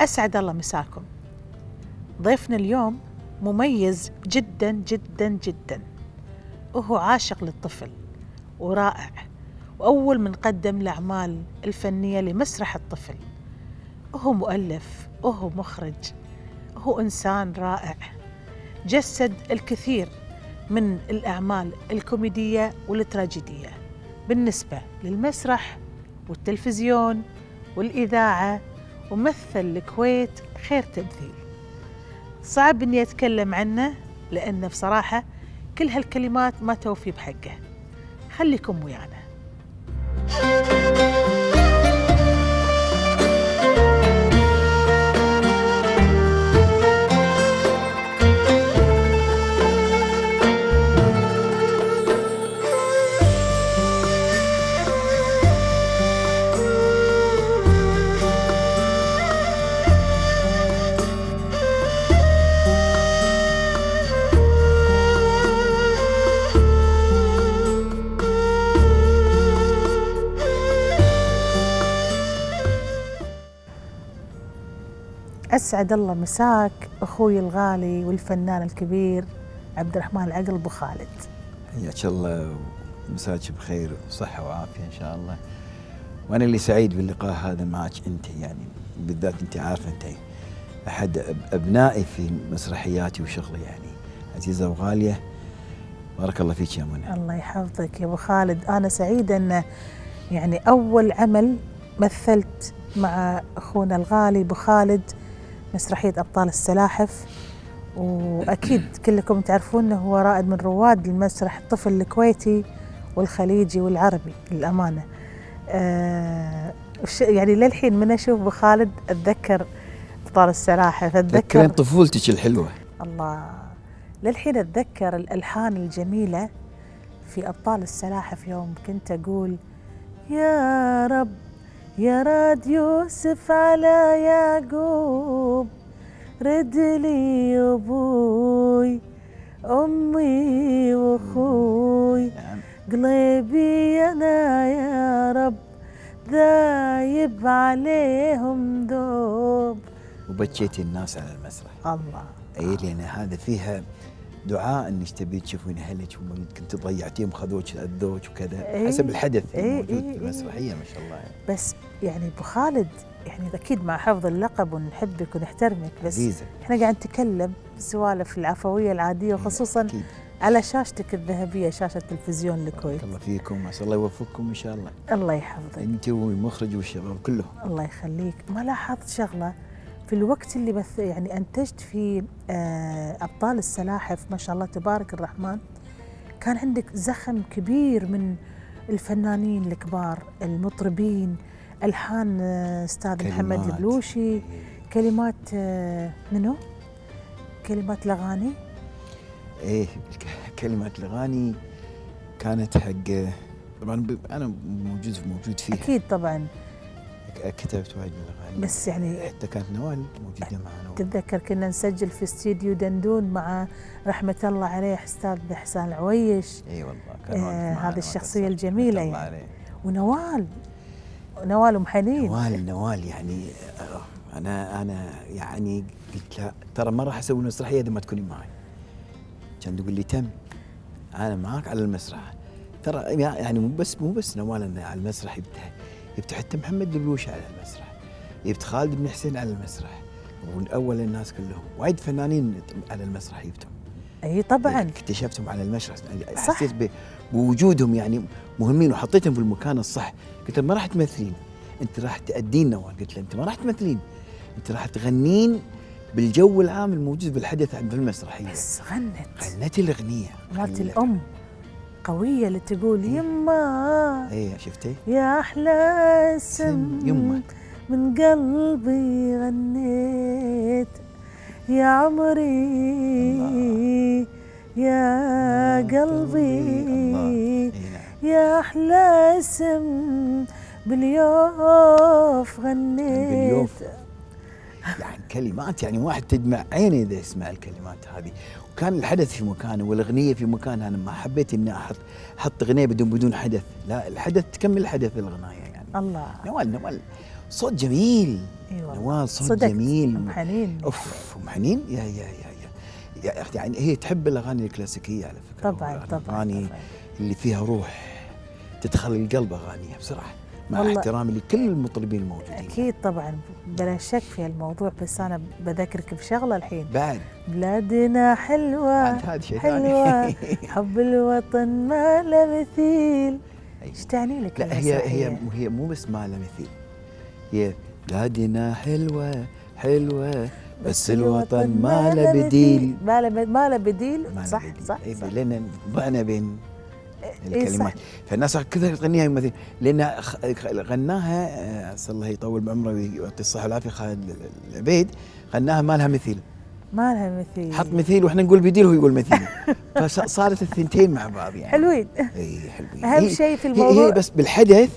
أسعد الله مساكم. ضيفنا اليوم مميز جدا جدا جدا، وهو عاشق للطفل ورائع، وأول من قدم الأعمال الفنية لمسرح الطفل. وهو مؤلف، وهو مخرج، وهو إنسان رائع، جسد الكثير من الأعمال الكوميدية والتراجيدية بالنسبة للمسرح والتلفزيون والإذاعة، ومثل الكويت خير تمثيل. صعب إني أتكلم عنه لأنه بصراحة كل هالكلمات ما توفي بحقه. خليكم ويانا. أسعد الله مساك أخوي الغالي والفنان الكبير عبد الرحمن العقل أبو خالد. حياك الله ومساك بخير وصحة وعافية إن شاء الله. وأنا اللي سعيد باللقاء هذا معك أنت، يعني بالذات أنت عارفة أنت أحد أبنائي في مسرحياتي وشغلي، يعني عزيزة وغالية. بارك الله فيك يا منى. الله يحفظك يا أبو خالد. أنا سعيدة أن يعني أول عمل مثلت مع أخونا الغالي أبو خالد مسرحية أبطال السلاحف، وأكيد كلكم تعرفون أنه هو رائد من رواد المسرح الطفل الكويتي والخليجي والعربي للأمانة. يعني للحين من أشوف أبو خالد أتذكر أبطال السلاحف، تذكرين طفولتك الحلوة. الله، للحين أتذكر الألحان الجميلة في أبطال السلاحف. يوم كنت أقول يا رب يا راد يوسف على يعقوب، رد لي أبوي أمي وأخوي، قلبي أنا يا رب ذايب عليهم ذوب. وبكيتي الناس على المسرح. الله. أي لأن هذا فيها دعاء انك تبي تشوفين اهلك كنت ضيعتيهم خذوك اذوك وكذا، حسب الحدث الموجود في المسرحيه. ما شاء الله يعني. بس يعني ابو خالد، يعني اكيد مع حفظ اللقب ونحبك ونحترمك، بس عزيزة. احنا قاعد نتكلم سوالف العفويه العاديه، وخصوصا على شاشتك الذهبيه، شاشه تلفزيون الكويت. الله فيكم، عسى الله يوفقكم ان شاء الله. الله يحفظك انت والمخرج والشباب كلهم. الله يخليك. ما لاحظت شغله في الوقت اللي يعني أنتجت فيه أبطال السلاحف، ما شاء الله تبارك الرحمن، كان عندك زخم كبير من الفنانين الكبار المطربين، ألحان أستاذ محمد البلوشي، كلمات منو؟ كلمات الأغاني؟ إيه، كلمات الأغاني كانت حق، طبعا أنا موجود فيها. أكيد طبعا كتبت وايد من الأغاني، بس يعني حتى كانت نوال موجودة معنا. تتذكر كنا نسجل في استديو دندون مع رحمة الله عليه أستاذ حسان العويش. اي والله كان هذه الشخصية الجميلة يعني. ونوال أم حنين. نوال يعني أنا يعني قلت لا ترى ما راح أسوي مسرحية إذا ما تكوني معي. كان تقول لي تم، أنا معاك على المسرح. ترى يعني مو بس نوال على المسرح، يبت حتى محمد البلوشي على المسرح، يبت خالد بن حسين على المسرح، والأول الناس كلهم وايد فنانين على المسرح يبتهم. اي طبعا اكتشفتهم على المسرح، حسيت بوجودهم يعني مهمين، وحطيتهم في المكان الصح. قلت له ما راح تمثلين، انت راح تأدين نوال. قلت له انت ما راح تمثلين، انت راح تغنين بالجو العام الموجود بالحدث في المسرحيه. بس غنت الاغنيه مالت الام قويه اللي تقول يما. ايه شفتي يا احلى اسم يما، من قلبي غنيت يا عمري الله. يا قلبي الله. يا احلى اسم باليوف غنيت. باليوف يعني كلمات، يعني واحد تدمع عيني اذا يسمع الكلمات هذه. وكان الحدث في مكانه والاغنيه في مكانها. انا ما حبيت اني احط اغنيه بدون حدث، لا الحدث تكمل حدث الغنايه يعني. الله. نوال صوت جميل. اي والله نوال صوت صدقت. جميل. ام حنين. اوف ام حنين يعني هي تحب الاغاني الكلاسيكيه على فكره. طبعا الاغاني طبعا. اللي فيها روح تدخل القلب اغانيها بصراحه، مع والله احترامي لكل المطربين الموجودين. اكيد طبعا بلا شك في الموضوع، بس انا بذكرك بشغله الحين. بعد بلادنا حلوه هذا شيء حلوه ثاني. حب الوطن ما له مثيل. أيوة. ايش تعني لك لا هي مو بس ما لها مثيل، هي بلادنا حلوه حلوه بس الوطن ما له بديل. ما له بديل. ما له صح بديل. صح, إيه صح. لان ضعنا بين إيه الكلمات. صح. فالناس كذا تغنيها مثل، لان غناها صلى الله يطول بعمره ويعطي الصحه والعافيه خالد العبيد، غناها ما لها مثيل. ما لها مثيل. حط مثيل واحنا نقول بديل وهو يقول مثيل. فصارت الثنتين مع بعض يعني. حلوين. اي حلوين. اهم شيء في الموضوع هي بس بالحدث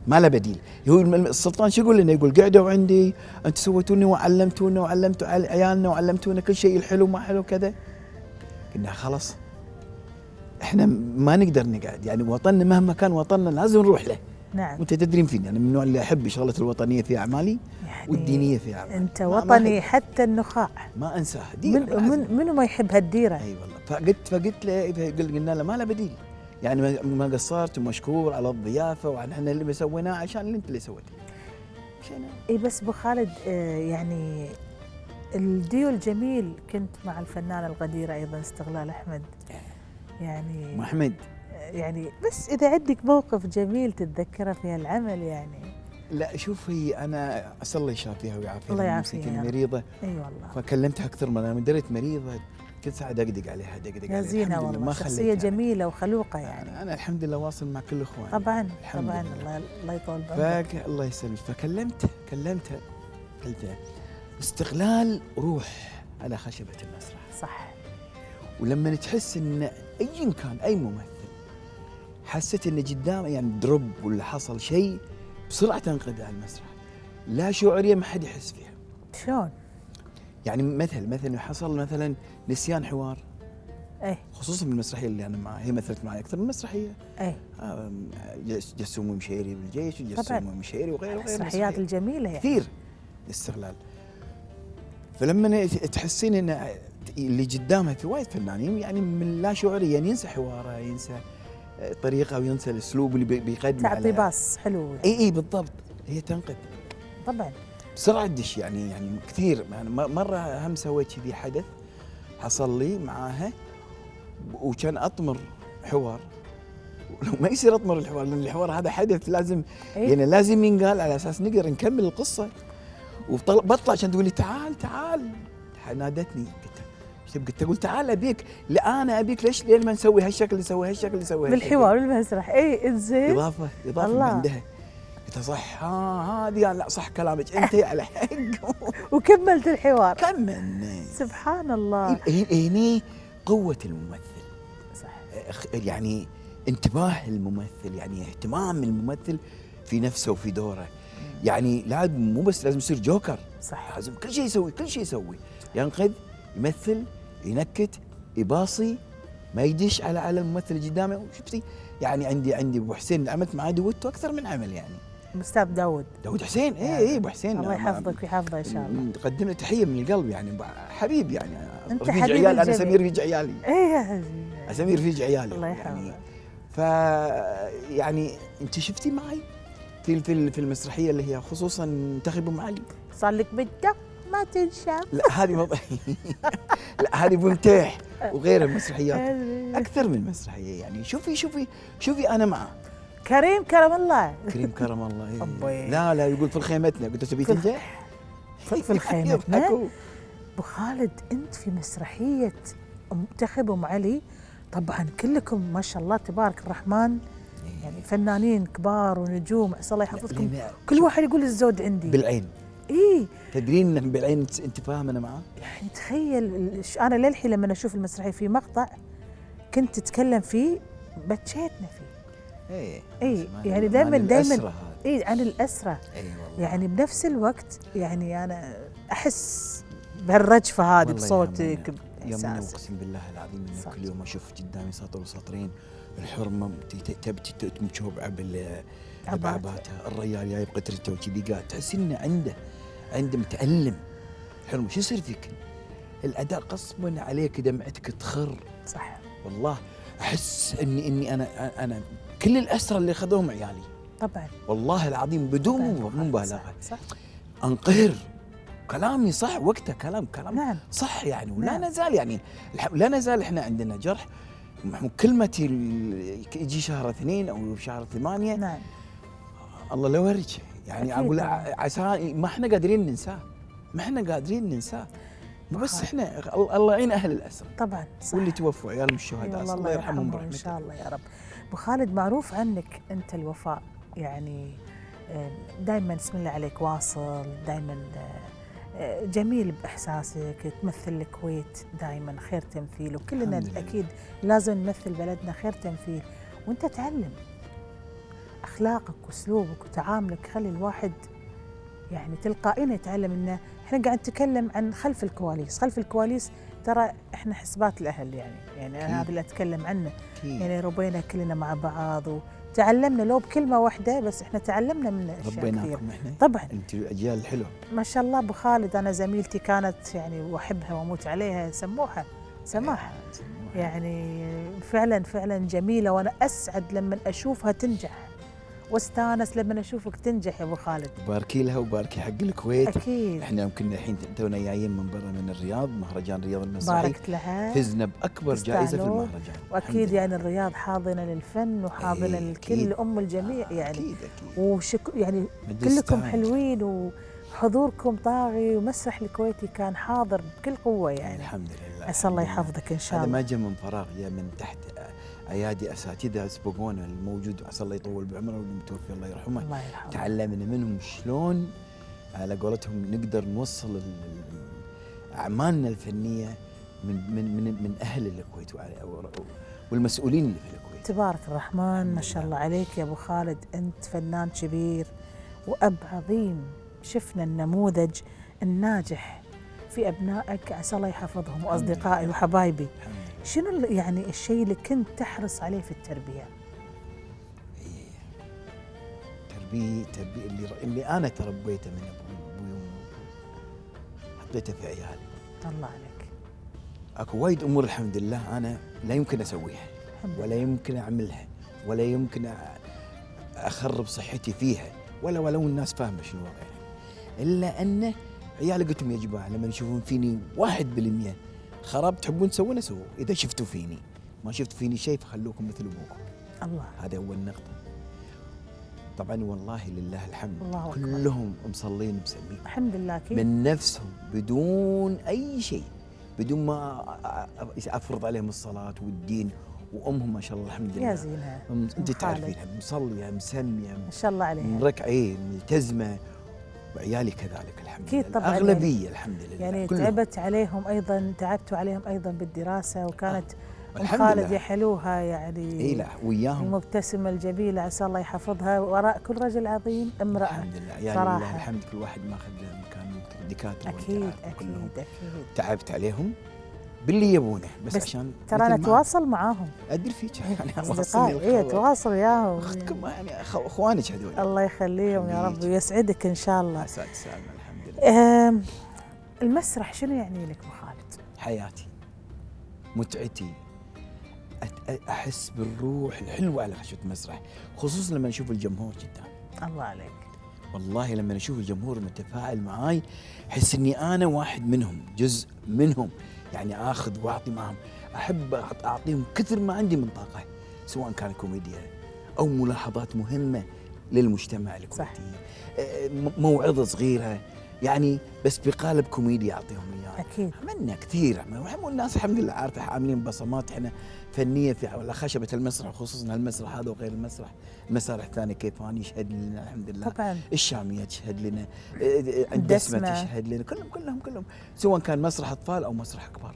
ما له بديل. هو السلطان شو يقول لنا؟ يقول قعدوا عندي انتم سويتوني وعلمتونا وعلمتوا عيالنا وعلمتونا كل شيء الحلو ما حلو كذا. قلنا خلاص احنا ما نقدر نقعد، يعني وطننا مهما كان وطننا لازم نروح له. نعم. وانت تدرين فيني انا من النوع اللي احب شغله الوطنيه في اعمالي يعني والدينيه في اعمالي. انت وطني حتى النخاع. ما انساها ديره. منو ما يحب هالديره؟ اي والله. فقلت له قلنا له ما له بديل، يعني ما قصرت ومشكور على الضيافه وعن احنا اللي سويناه عشان اللي انت اللي سويته. مشينا. اي بس ابو خالد يعني الديو الجميل كنت مع الفنانه القديره ايضا استغلال احمد. يعني ام احمد يعني بس اذا عندك موقف جميل تتذكره في هالعمل يعني. لا شوفي انا اسال الله يشافيها ويعافيها. الله يعافيها. كانت مريضه. اي والله. فكلمتها اكثر من انا دريت مريضه، كل ساعه دقدق عليها يا زينه والله، شخصيه جميله وخلوقه يعني. انا الحمد لله واصل مع كل اخواني. طبعا طبعا. الله يطول بعمرك. الله يسلمك. كلمتها قلت استغلال روح على خشبه المسرح. صح. ولما تحس ان ايا كان اي ممثل حسيت ان قدامه يعني دروب ولا حصل شيء بسرعه تنقذ على المسرح، لا شعوريه ما حد يحس فيها. شلون؟ يعني مثلا حصل مثلا نسيان حوار، ايه خصوصا بالمسرحيه اللي انا معها، هي مثلت معي اكثر من مسرحيه. ايه جسوم ومشيري بالجيش وجسوم ومشيري وغيره المسرحيات الجميله يعني. كثير استغلال. فلما تحسين ان اللي قدامها في وايد فنانين يعني من لا شعوريا يعني ينسى حواره، ينسى طريقه وينسى الاسلوب اللي بيقدم، تعطي باص حلو يعني. اي بالضبط. هي تنقذ طبعا بسرعه تدش يعني كثير. يعني مره هم سويت كذي حدث حصل لي معاها وكان اطمر حوار، ولو ما يصير اطمر الحوار لان الحوار هذا حدث لازم يعني لازم ينقال على اساس نقدر نكمل القصه. وبطلع عشان تقول لي تعال نادتني قلت اقول تعال ابيك. لا انا ابيك لين ما نسوي هالشكل نسوي بالحوار المسرح. اي انزين اضافه من عندها. قلت صح هذه لا صح كلامك انت على حق. وكملت الحوار. كملنا. سبحان الله. هني قوه الممثل. صح. يعني انتباه الممثل، يعني اهتمام الممثل في نفسه وفي دوره. يعني لاعب مو بس لازم يصير جوكر. صح. لازم كل شيء يسوي ينقذ، يمثل، ينكت، يباصي، ما يدش على الممثل اللي قدامه. شفتي يعني عندي ابو حسين عملت معاه دويتو اكثر من عمل يعني. الاستاذ داود حسين. اي ابو حسين الله يحفظك ويحفظه ان شاء الله. نقدم له تحيه من القلب يعني حبيب يعني. انت حبيب انا سمير رفيج عيالي. ايه سمير رفيج عيالي الله يحفظه يعني. يعني انت شفتي معي في المسرحيه اللي هي خصوصا انتخبوا معلي. صار لك بنته ما تنشاف. لا هذه لا هذه بمتاح وغير المسرحيات اكثر من مسرحيه يعني. شوفي انا معه كريم كرم الله. إيه. لا يقول في خيمتنا. قلت تبي تنجح في خيمتنا. ابو خالد انت في مسرحيه منتخب ام علي طبعا كلكم ما شاء الله تبارك الرحمن يعني فنانين كبار ونجوم عسى الله يحفظكم. كل واحد يقول الزود عندي بالعين. ايه تدرين ان بالعين انت فاهم انا معاه. يعني تخيل انا للحين لما اشوف المسرحيه في مقطع كنت تتكلم فيه بتشيتنا فيه. ايه يعني دائما عن الاسره. يعني بنفس الوقت يعني انا احس بهالرجفه هذه بصوتك باحساسك. اقسم بالله العظيم انه كل يوم اشوف قدامي سطر وسطرين الحرمه تبكي مشوبعه بعباته، الرجال جايب قطرته وكذي قاعد تحس انه عنده متألم. حلو شو يصير فيك؟ الاداء غصبا عليك دمعتك تخر. صح. والله احس اني انا كل الاسرى اللي اخذوهم عيالي. طبعا. والله العظيم بدون مبالغه. صح. انقهر. كلامي صح وقته، كلام نعم. صح يعني. ولا نعم. نزال يعني لا نزال احنا عندنا جرح. كلمتي يجي شهر 2 او شهر 8. نعم. الله لا يوريك يعني. اقول عسى ما احنا قادرين ننساه. بس احنا الله يعين اهل الاسرى طبعا. صح. واللي توفوا عيالهم الشهداء، الله يرحمهم برحمته ان شاء الله يا رب. ابو خالد، معروف عنك انت الوفاء، يعني دائما بسم الله عليك واصل، دائما جميل باحساسك، تمثل الكويت دائما خير تمثيل، وكلنا اكيد لازم نمثل بلدنا خير تمثيل. وانت تعلم اخلاقك واسلوبك وتعاملك، خلي الواحد يعني تلقائيا يتعلم. انه احنا قاعد نتكلم عن خلف الكواليس ترى احنا حسبات الاهل، يعني انا هذا اللي اتكلم عنه. يعني ربينا كلنا مع بعض وتعلمنا لو بكلمه واحده، بس احنا تعلمنا من اشياء كثير. طبعا انت الاجيال الحلوه ما شاء الله. ابو خالد، انا زميلتي كانت يعني واحبها واموت عليها، سماحه يعني فعلا جميله، وانا اسعد لما اشوفها تنجح، واستانس لما اشوفك تنجح يا ابو خالد. باركي لها وباركي حق الكويت. اكيد. احنا يمكن الحين تونا جايين من برا من الرياض، مهرجان الرياض المسرحي، باركت لها، فزنا باكبر جائزه في المهرجان. واكيد يعني الرياض حاضنه للفن وحاضنه للكل، ام الجميع يعني. اكيد. يعني كلكم حلوين، وحضوركم طاغي، ومسرح الكويتي كان حاضر بكل قوه يعني. الحمد لله. عسى الله يحفظك ان شاء الله. هذا ما جاء من فراغ، جاء من تحت ايادي اساتذه سبقونا الموجود، عسى الله يطول بعمره، والمتوفي الله يرحمه. تعلمنا منهم شلون على قولتهم نقدر نوصل اعمالنا الفنيه من اهل الكويت والمسؤولين اللي في الكويت. تبارك الرحمن، ما شاء الله عليك يا ابو خالد، انت فنان كبير واب عظيم. شفنا النموذج الناجح في ابنائك، عسى الله يحفظهم، واصدقائي وحبايبي. شنو يعني الشيء اللي كنت تحرص عليه في التربيه؟ تربيه اللي انا تربيته من ابوي وامي، حطيته في عيالي. الله عليك. اكو وايد امور الحمد لله انا لا يمكن اسويها، ولا يمكن اعملها، ولا يمكن اخرب صحتي فيها، ولو الناس فاهمه شنو وضعي، الا ان عيالي قلت لهم يا جماعه لما يشوفون فيني 1% خراب تحبون تسوونه سووا، اذا شفتوا فيني، ما شفتوا فيني شيء فخلوكم مثل ابوكم. الله. هذا اول نقطه. طبعا والله لله الحمد، الله كلهم مصلين مسمين الحمد لله أكيد. من نفسهم بدون اي شيء، بدون ما افرض عليهم الصلاه والدين، وامهم ما شاء الله الحمد لله يا زينها انت تعرفينها مصليه مسميه ما شاء الله عليها، مركعين ملتزمه، وعيالي كذلك الحمد لله. طبعا اغلبيه الحمد لله يعني كلهم. تعبتوا عليهم ايضا بالدراسه، وكانت ام خالد يحلوها يعني. اي لا وياهم المبتسمه الجميله، عسى الله يحفظها. وراء كل رجل عظيم امراه. الحمد لله يعني صراحه لله الحمد. كل واحد ماخذ مكان دكاتره. اكيد تعبت عليهم باللي يبونه بس عشان ترى انا اتواصل معاهم، ادري فيك يعني اصدقائي اتواصل وياهم اختكم يعني اخوانك هذول. الله يخليهم يا رب ويسعدك ان شاء الله. عساك السلامه الحمد لله. المسرح شنو يعني لك ابو خالد؟ حياتي، متعتي، احس بالروح الحلوه على خشبه المسرح، خصوصا لما نشوف الجمهور قدام. الله عليك. والله لما اشوف الجمهور متفاعل معاي احس اني انا واحد منهم، جزء منهم، يعني اخذ واعطي معهم، احب اعطيهم كثر ما عندي من طاقه، سواء كان كوميديا او ملاحظات مهمه للمجتمع الكويتي، موعظه صغيره يعني بس بقالب كوميديا اعطيهم اياه. اكيد عملنا كثير، والناس الحمد لله عارفه عاملين بصمات احنا فنيه في على خشبه المسرح، خصوصا المسرح هذا وغير المسرح، المسارح الثانيه كيفان يشهد لنا الحمد لله طبعا، الشاميه تشهد لنا، الدسمه تشهد لنا، كلهم سواء كان مسرح اطفال او مسرح كبار.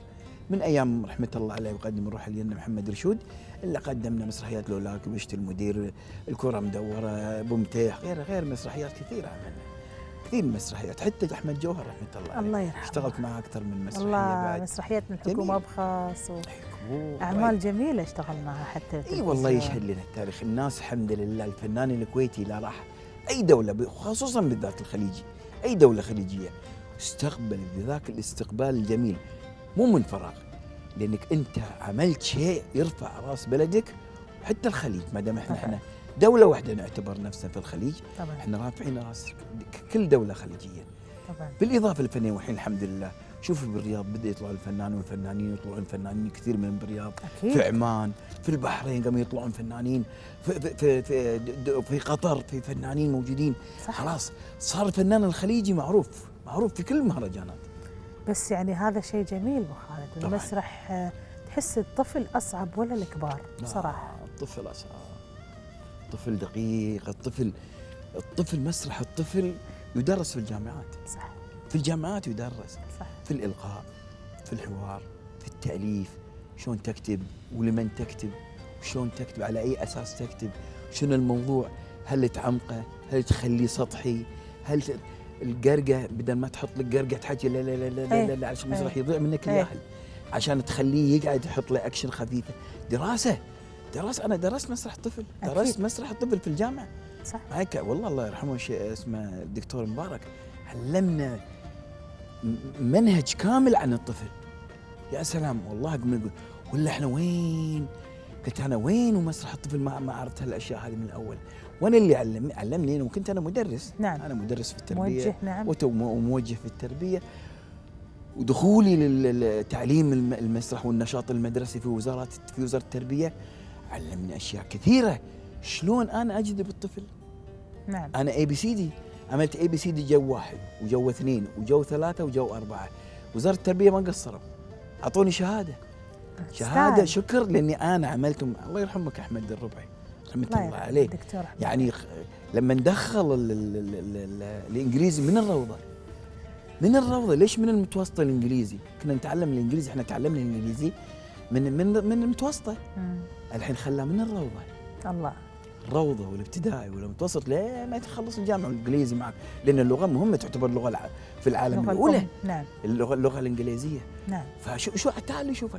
من ايام رحمه الله عليه وقدم الروح الجنه محمد رشود اللي قدمنا مسرحيات لولاك، وبشت المدير، الكره مدوره، ابو متيح، غير مسرحيات كثيره عملنا. كثير من المسرحيات، حتى احمد جوهر رحمه الله عليه الله يرحمه. اشتغلت معاه اكثر من مسرحيه الله، بعد. مسرحيات من الحكومة جميل. بخاص أوه، أعمال جميلة اشتغل معها حتى اي والله يشهد لنا التاريخ. الناس الحمد لله الفنان الكويتي لا راح اي دوله خصوصا بالذات الخليجي، اي دوله خليجيه استقبل بذاك الاستقبال الجميل مو من فراغ، لانك انت عملت شيء يرفع راس بلدك. حتى الخليج ما دام احنا دوله واحده نعتبر نفسنا في الخليج، طبعا احنا رافعين راس كل دوله خليجيه. طبعا بالاضافه للفنانين، والحين الحمد لله شوف بالرياض بدا يطلع الفنان والفنانين، يطلعون فنانين كثير من بالرياض، أكيد. في عمان، في البحرين قاموا يطلعون فنانين، في قطر في فنانين موجودين. صح. خلاص صار الفنان الخليجي معروف في كل المهرجانات. بس يعني هذا شيء جميل أبو خالد. طبعاً. المسرح تحس الطفل أصعب ولا الكبار بصراحة؟ الطفل أصعب، الطفل دقيق، الطفل مسرح الطفل يدرس في الجامعات، صح في الجامعات يدرس، صح في الإلقاء، في الحوار، في التأليف، شلون تكتب ولمن تكتب، وشلون تكتب، على أي أساس تكتب، شنو الموضوع، هل تعمقه، هل تخليه سطحي، هل القرقة بدل ما تحط لك قرقة تحكي لا لا لا لا لا, لا, لا عشان المسرح يضيع منك الياهل، عشان تخليه يقعد يحط له أكشن خفيفة. دراسة أنا درست مسرح طفل، درست مسرح الطفل في الجامعة. صح. معك والله الله يرحمه اسمه الدكتور مبارك، علمنا منهج كامل عن الطفل. يا سلام والله يقول ولا احنا وين؟ قلت انا وين ومسرح الطفل ما عرفت هالاشياء هذه من الاول. وانا اللي علمني وكنت انا مدرس. نعم. انا مدرس في التربيه، موجه. نعم. وموجه في التربيه، ودخولي للتعليم المسرح والنشاط المدرسي في وزاره التربيه علمني اشياء كثيره. شلون انا اجذب الطفل؟ نعم. انا ABCD عملت ABCD جو 1 وجو 2 وجو 3 وجو 4. وزاره التربيه ما قصروا، اعطوني شهاده شكر لاني انا عملتهم. الله يرحمك احمد الربعي رحمه الله عليه، دكتور يعني لما ندخل الانجليزي من الروضه ليش من المتوسطه الانجليزي؟ كنا نتعلم الانجليزي، احنا تعلمنا الانجليزي من المتوسطه. الحين خلاه من الروضه. الله. الروضه والابتدائي والمتوسط لا ما تخلص الجامعه الانجليزي معك، لان اللغه مهمه تعتبر لغه في العالم الاولى. نعم. اللغه الانجليزيه. نعم. فشو تعالي شوف،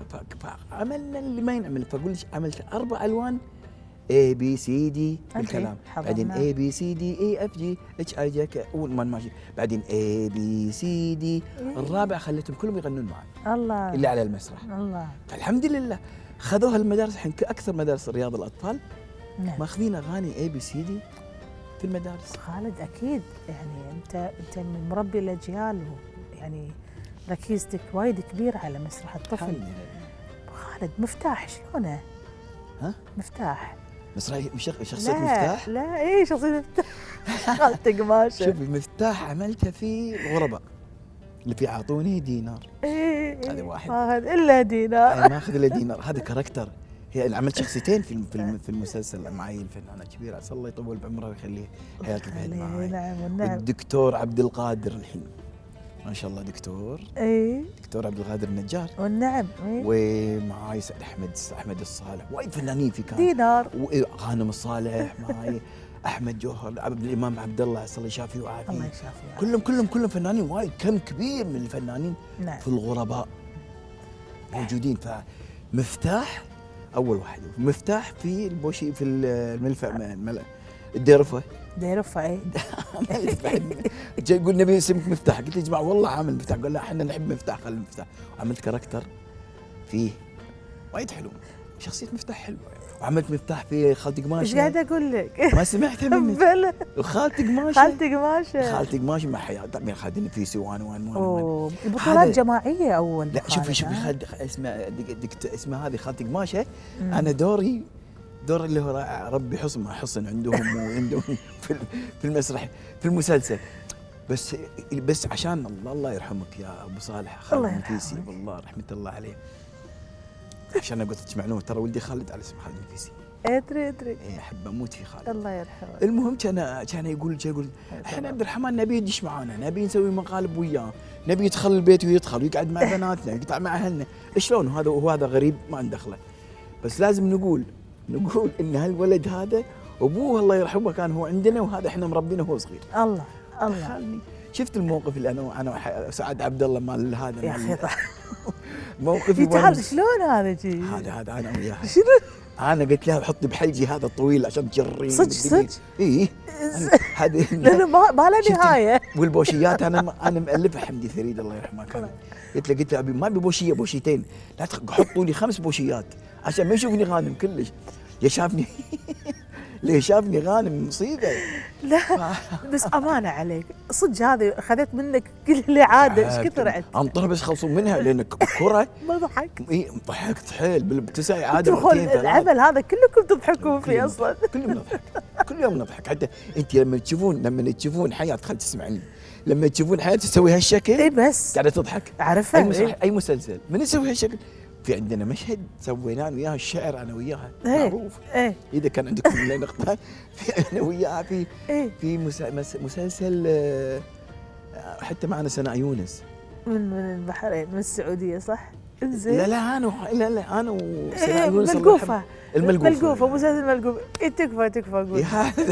فعملنا اللي ما ينعمل. فاقول لك عملت 4 الوان ABCD بالكلام، بعدين ABCD EFG HIJ وما ماشي، بعدين ABCD الرابع خليتهم كلهم يغنون معي. الله. اللي على المسرح. الله. فالحمد لله خذوها المدارس. الحين اكثر مدارس رياض الاطفال نعم. ماخذين اغاني ABCD في المدارس. خالد اكيد يعني انت من مربي الاجيال، يعني ركيزتك وايد كبيره على مسرح الطفل. خالد مفتاح شلونه؟ ها؟ مفتاح مسرحية شخصية مفتاح؟ لا اي شخصية مفتاح. خالد قماشه. شوفي مفتاح عملتها في الغرباء اللي في اعطوني دينار. هذا واحد ما اخذ الا دينار. انا ما اخذ الا دينار. هذا كاركتر. هي عملت شخصيتين في المسلسل معي الفنانه كبيره، اسال الله يطول بعمرها ويخليه حياته بعد معي. نعم. الدكتور عبد القادر الحين ما شاء الله دكتور. دكتور عبد القادر النجار. والنعم. ومعاي احمد الصالح، وايد فنانين في كان. دينار. وغانم الصالح معاي. احمد جوهر، الامام عبد الله الله يشافيه ويعافيه. الله يشافيه. كلهم فنانين، وايد كم كبير من الفنانين. نعم. في الغرباء موجودين. فمفتاح اول واحد، مفتاح في البوشي في الديرفه. اي. جاي يقول نبي اسمك مفتاح، قلت يا جماعه والله عامل مفتاح، قال لا احنا نحب مفتاح خلي المفتاح. وعملت كاركتر فيه وايد حلو، شخصيه مفتاح حلوه. وعملت مفتاح في خالتي قماشه. ايش قاعده اقول لك؟ ما سمعتها منك؟ بلى. وخالتي قماشه. خالتي قماشه مع حياه طبعا خالد النفيسي وان بطولات جماعيه اول. لا شوفي خالد اسمها هذه خالتي قماشه. انا دور اللي هو ربي حصن عندهم وعندهم في المسرح في المسلسل. بس عشان الله يرحمك يا ابو صالح خالد النفيسي، والله رحمه الله عليه. عشان قلت لك معلومه، ترى ولدي خالد على اسم خالد النفيسي. ادري. احب اموت في خالد. الله يرحمه. المهم كان يقول احنا عبد الرحمن نبي يدش معانا، نبي نسوي مقالب وياه، نبي يدخل البيت ويدخل ويقعد مع بناتنا ويقطع مع اهلنا. شلون وهذا غريب ما ندخله، بس لازم نقول ان هالولد هذا ابوه الله يرحمه كان هو عندنا، وهذا احنا مربينه وهو صغير. الله. شفت الموقف اللي انا سعد عبد الله مال هذا يا اخي موقفي تعال شلون هذا جي؟ هذا انا وياها. شنو؟ انا قلت لها حطي بحلجي هذا الطويل عشان تجرين. صدق؟ اي هذه لانه ما له نهايه. والبوشيات انا مألفها حمدي ثريد الله يرحمه كان. قلت له ابي ما ابي بوشيه بوشيتين، لا حطوا لي 5 بوشيات عشان ما يشوفني غانم كلش. شافني ليه شافني غانم مصيبه. لا بس امانه عليك صدق هذه اخذت منك كل اللي عاده. ايش كثر عدت؟ انطر بس خلصوا منها لان كره. ما ضحك؟ اي ضحكت حيل بالتسع عاده. العمل هذا كلكم تضحكون فيه اصلا. كل يوم نضحك، كل يوم نضحك. حتى انت لما تشوفون حياه، خل تسمعني، لما تشوفون حياه تسوي هالشكل اي بس قاعده تضحك. اعرفها. اي مسلسل من يسوي هالشكل. في عندنا مشهد سويناه وياها الشعر انا وياها معروف. اذا كان عندكم نقطه انا وياها في مسلسل حتى معنا سناء يونس من البحرين، من السعوديه صح؟ انزين. لا انا وسناء يونس الملقوفه مسلسل الملقوفه. تكفى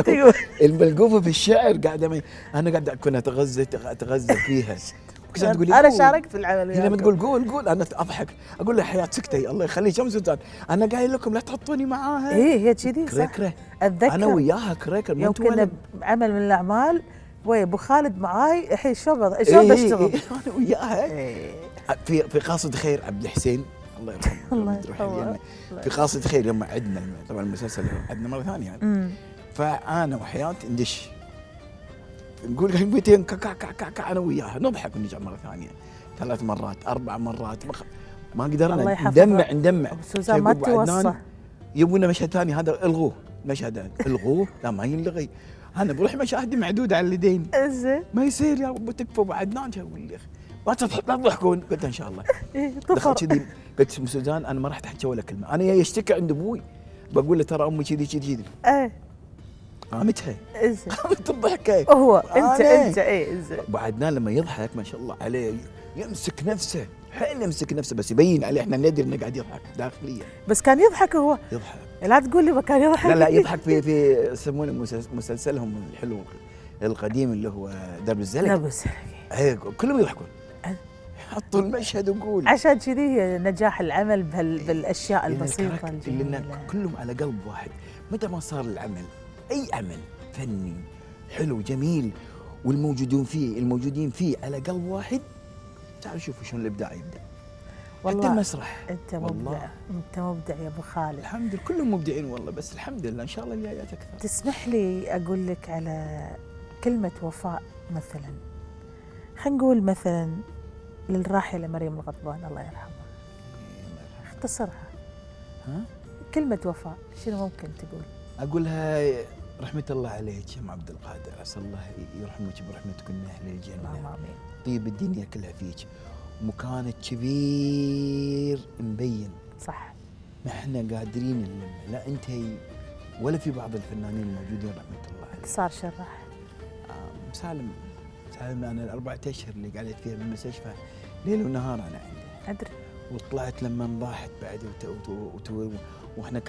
اقول الملقوفه في الشعر قاعده انا قاعد اكون اتغزل فيها. انا شاركت في العمل. لما تقول قول انا اضحك اقول له حياه سكتي الله يخليك شمس سلطان، انا قايل لكم لا تحطوني معاها. هي كذي صح. كريكره اتذكر انا وياها كريكر. يوم كنا بعمل من الاعمال ويا ابو خالد معاي الحين شلون بشتغل انا وياها. في قاصد خير عبد الحسين الله يرحمه الله يرحمه. في قاصد خير يوم عدنا طبعا المسلسل عدنا مره ثانيه يعني. فانا وحياه ندش نقول كلمتين كا انا وياها نضحك ونرجع مره ثانيه 3 مرات 4 مرات ما قدرنا ندمع. سوزان ما توصى يبونا مشهد ثاني هذا الغوه. مشهد الغوه لا ما ينلغي. انا بروح مشاهد معدوده على اليدين. زين ما يصير يا ابو تكفى ابو عدنان. اقول لي لا تضحكون. قلت ان شاء الله. دخلت كذي قلت سوزان انا ما راح احكي ولا كلمه. انا يشتكي عند ابوي بقول له ترى امي كذي قامتها قامت الضحكه. هو انت زين. ابو عدنان لما يضحك ما شاء الله عليه يمسك نفسه حيل يمسك نفسه بس يبين عليه احنا ندري انه قاعد يضحك داخليا. بس كان يضحك هو. يضحك لا تقول لي ما كان يضحك. لا يضحك في يسمونه مسلسلهم الحلو القديم اللي هو درب الزلق. كلهم يضحكون. حطوا المشهد وقول عشان كذي هي نجاح العمل بالاشياء البسيطه اللي كلهم على قلب واحد. متى ما صار العمل اي عمل فني حلو جميل والموجودين فيه على قلب واحد، تعالوا شوفوا شلون الابداع يبدا. والله حتى المسرح انت مبدع يا ابو خالد. الحمد لله كلهم مبدعين والله. بس الحمد لله ان شاء الله الجايات اكثر. تسمح لي اقول لك على كلمه وفاء مثلا، خلينا نقول مثلا للراحله مريم الغضبان الله يرحمها، اختصرها. كلمه وفاء شنو ممكن تقول؟ اقولها رحمه الله عليك يا ام عبد القادر، عسى الله يرحمك برحمتك من اهل الجنه. امين. طيب الدنيا كلها فيك، مكانك كبير مبين. صح. ما احنا قادرين نلمه، لا انت ولا في بعض الفنانين الموجودين رحمه الله عليك. صار شرح. سالم انا ال4 اشهر اللي قعدت فيها بالمستشفى ليل ونهار انا عنده. ادري. وطلعت لما ضاحت بعد واحنا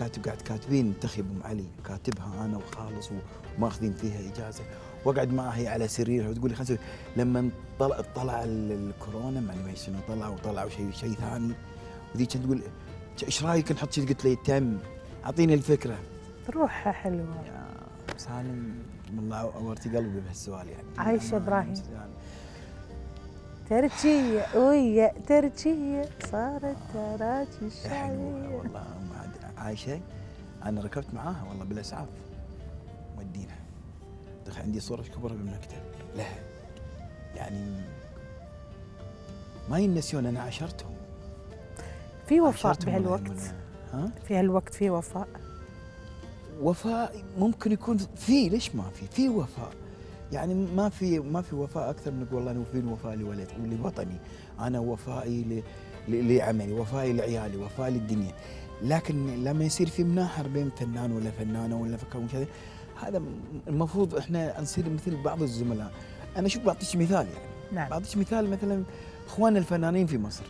كاتبين منتخب ام علي، كاتبها انا وخالص وماخذين فيها اجازه، واقعد معها هي على سريرها وتقول لي لما طلع الكورونا ما ادري شنو طلعوا شيء ثاني، وذيك تقول ايش رايك نحط شيء؟ قلت له تم، اعطيني الفكره. روحها حلوه يا سالم والله اورتي قلبي بهالسؤال يعني. عايشه ابراهيم تركية ويا تركية صارت تراجي الشعبية. والله عايشة أنا ركبت معاها والله بالإسعاف ودينا. دخل عندي صورة كبرى بالمكتب لها، يعني ما ينسيون. أنا عاشرتهم. في وفاء بهالوقت؟ في هالوقت في وفاء ممكن يكون في، ليش ما في وفاء يعني ما في وفاء اكثر من نقول والله انا في الوفاء لوطني، انا وفائي لعملي، وفائي لعيالي، وفائي للدنيا. لكن لما يصير في مناحر بين فنان ولا فنانه ولا فكر كذا، هذا المفروض احنا نصير مثل بعض الزملاء. انا شوف بعطيك مثال يعني. نعم. بعطيك مثال مثلا اخواننا الفنانين في مصر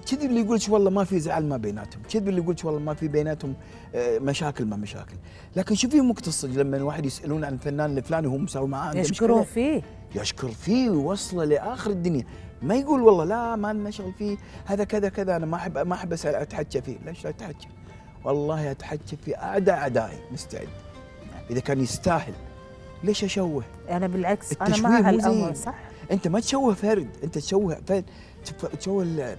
كذب اللي يقولش والله ما في زعل ما بيناتهم، كذب اللي يقولش والله ما في بيناتهم مشاكل ما مشاكل. لكن شوفي مقتصد لما الواحد يسالون عن الفنان الفلاني وهو مسوي معاه يشكرون فيه، يشكر فيه ويوصله لاخر الدنيا. ما يقول والله لا ما لنا شغل فيه، هذا كذا كذا، انا ما احب اسال اتحكى فيه. ليش لا اتحكى؟ والله اتحكى في اعدائي مستعد. اذا كان يستاهل ليش اشوه؟ انا بالعكس انا مع هالامر. صح، انت ما تشوه فرد، انت تشوه فرد، تشوه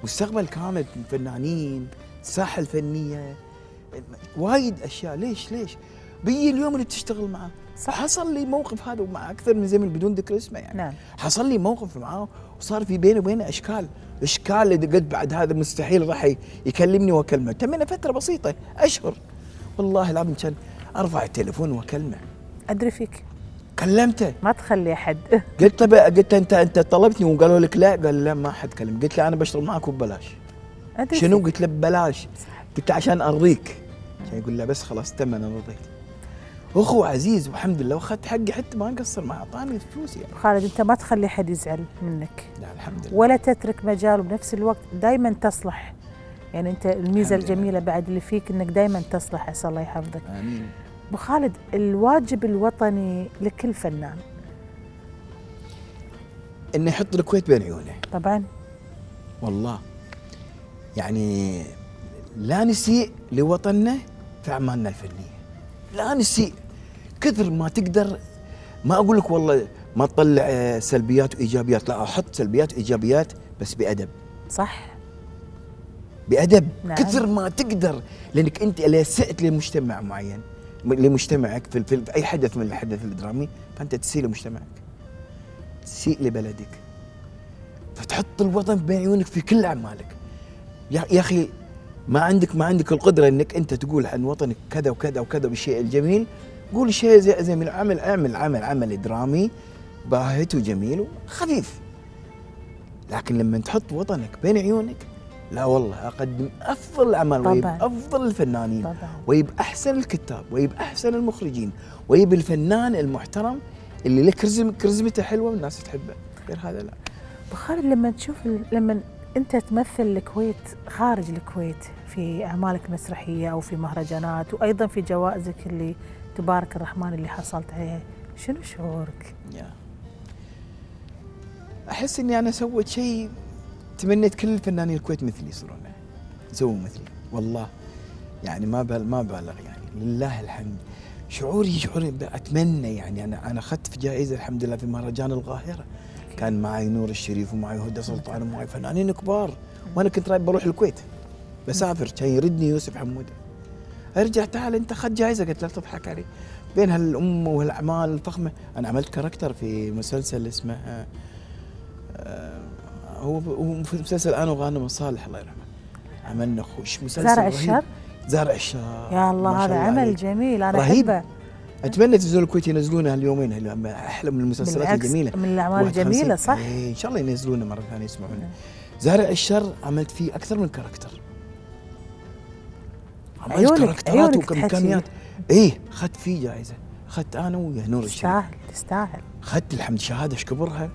مستقبل كامل من فنانين، الساحه الفنيه، وايد اشياء. ليش بيجي اليوم اللي تشتغل معاه. صح. حصل لي موقف هذا مع اكثر من زميل بدون ذكر اسمه يعني. نعم. حصل لي موقف معاه وصار في بيني وبينه اشكال اللي قد بعد هذا مستحيل راح يكلمني واكلمه. تمينا فتره بسيطه اشهر، والله العظيم كان ارفع التليفون واكلمه. ادري فيك، كلمته ما تخلي احد. قلت له انت طلبتني وقالوا لك لا؟ قال لا ما حد كلم. قلت له انا بشتغل معك وببلاش. شنو؟ قلت له ببلاش. قلت له عشان ارضيك. كان يقول له بس خلاص تم انا رضيت. اخو عزيز والحمد لله، واخذت حقي حتى ما قصر معه، اعطاني فلوسي يعني. خالد انت ما تخلي حد يزعل منك. لا الحمد لله. ولا تترك مجال، وبنفس الوقت دائما تصلح. يعني انت الميزه الجميله بعد اللي فيك انك دائما تصلح. عسى الله يحفظك. امين. ابو خالد، الواجب الوطني لكل فنان انه يحط الكويت بين عيونه. طبعا. والله يعني لا نسيء لوطننا في اعمالنا الفنيه، لا نسيء كثر ما تقدر. ما اقول لك والله ما تطلع سلبيات وايجابيات، لا، احط سلبيات وايجابيات بس بادب. صح، بادب. نعم. كثر ما تقدر، لانك انت اللي سئت لمجتمع معين، لمجتمعك في اي حدث من الحدث الدرامي، فانت تسيء لمجتمعك، تسيء لبلدك، فتحط الوطن بين عيونك في كل اعمالك. يا اخي ما عندك القدره انك انت تقول عن وطنك كذا وكذا وكذا بالشيء الجميل، قول شيء زي من عمل درامي باهت وجميل وخفيف. لكن لما تحط وطنك بين عيونك، لا والله اقدم افضل الاعمال، ويب افضل الفنانين طبعا. ويب احسن الكتاب، ويب احسن المخرجين، ويب الفنان المحترم اللي له كاريزمته حلوه والناس تحبه. غير هذا لا. خالد، لما انت تمثل الكويت خارج الكويت في اعمالك المسرحيه او في مهرجانات، وايضا في جوائزك اللي تبارك الرحمن اللي حصلت عليها، شنو شعورك؟ احس اني انا سويت شيء تمنيت كل الفنانين الكويت مثلي يصيرون يسووا مثلي. والله يعني ما بالغ يعني، لله الحمد. شعوري اتمنى يعني. انا اخذت في جائزه الحمد لله في مهرجان القاهره، كان معي نور الشريف ومعي هدى سلطان ومعي فنانين كبار، وانا كنت رايح بروح الكويت بسافر، كان يردني يوسف حموده. ارجع تعال انت اخذت جائزه. قلت له تضحك علي، بين هالام وهالاعمال الفخمه. انا عملت كاركتر في مسلسل اسمه هو في مسلسل انا وغانم صالح الله يرحمه، عملنا خوش مسلسل زارع الشر. زارع الشر يا الله، هذا عمل عليك. جميل، انا احبه. اتمنى تنزلون الكويت ينزلونه اليومين، احلى من المسلسلات الجميله، من الاعمال الجميله. صح، ان شاء الله ينزلونه مره ثانيه يسمعونه. زارع الشر عملت فيه اكثر من كاركتر، عملت كاركترات وامكانيات. اخذت فيه جائزه، اخذت انا ويا نور الشريف. تستاهل. اخذت الحمد شهاده ايش كبرها،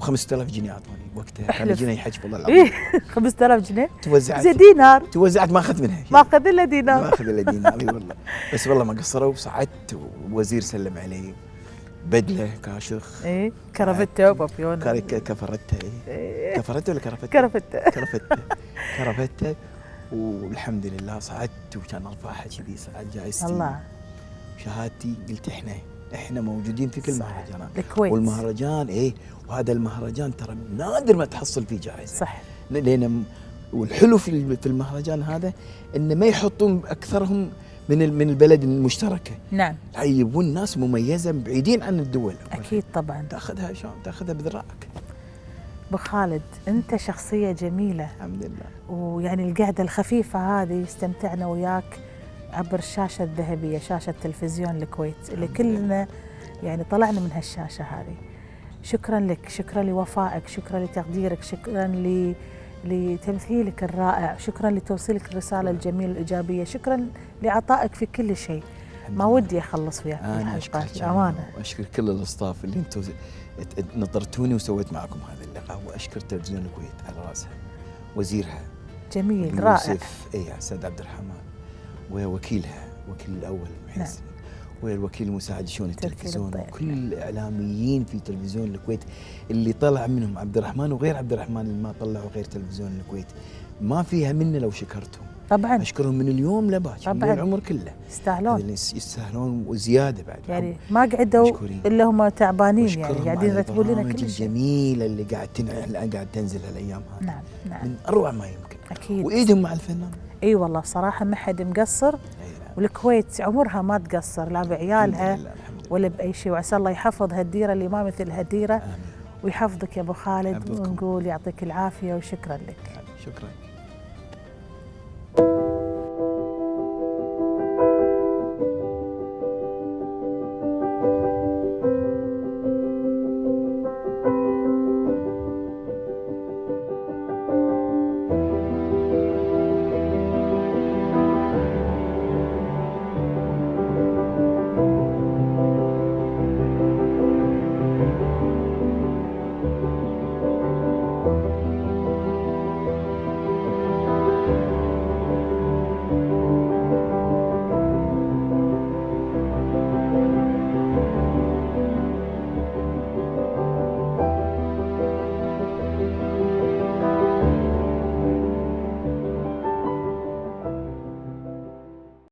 و5000 جنيه اعطوني وقتها. كان جنيه يحج والله العظيم. 5000 جنيه توزعت زي دينار. توزعت ما اخذت منها، ما اخذ الا دينار. ما اخذ الا دينار والله. بس والله ما قصروا، وصعدت ووزير سلم علي بدله كاشخ. كرفته وبابيون. كفرته. كفرته ولا كرفته؟ كرفته. والحمد لله صعدت، وكان ارفعها كذي، صعد جائزتي الله شهادتي. قلت احنا موجودين في كل مهرجانات الكويت، والمهرجان وهذا المهرجان ترى نادر ما تحصل فيه جائزه. صح. لان والحلو في المهرجان هذا انه ما يحطون اكثرهم من البلد المشتركه. نعم، يجيبون ناس مميزه بعيدين عن الدول. اكيد طبعا. تاخذها بذراعك. ابو خالد، انت شخصيه جميله الحمد لله، ويعني القعده الخفيفه هذه استمتعنا وياك عبر الشاشه الذهبيه، شاشه تلفزيون الكويت اللي كلنا يعني طلعنا من هالشاشه هذه. شكرا لك، شكرا لوفائك، شكرا لتقديرك، شكرا لتمثيلك الرائع، شكرا لتوصيلك الرساله الجميله الايجابيه، شكرا لعطائك في كل شيء. ما ودي اخلص وياك الحلقه بامانه. واشكر كل الاصطاف اللي انتم نطرتوني وسويت معكم هذا اللقاء، واشكر تلفزيون الكويت على راسها، وزيرها جميل رائع. يوسف سيد عبد الرحمن، ووكيلها وكيل الاول محسن، والوكيل المساعد شؤون التلفزيون، وكل الاعلاميين في تلفزيون الكويت اللي طلع منهم عبد الرحمن وغير عبد الرحمن اللي ما طلعوا غير تلفزيون الكويت، ما فيها منه لو شكرتهم. طبعا اشكرهم من اليوم لباكر، من العمر كله يستاهلون، يستاهلون وزياده بعد. يعني ما قعدوا الا هم تعبانين، يعني قاعدين يرتبون لنا كل شيء. الجميله اللي قاعد تنزل هالايام هذه. نعم نعم من اروع ما يمكن. اكيد. وايدهم مع الفنان. اي والله صراحه ما حد مقصر، والكويت عمرها ما تقصر لا بعيالها ولا باي شيء، وعسى الله يحفظ هالديره اللي ما مثل هالديره، ويحفظك يا ابو خالد، ونقول يعطيك العافيه وشكرا لك. شكرا.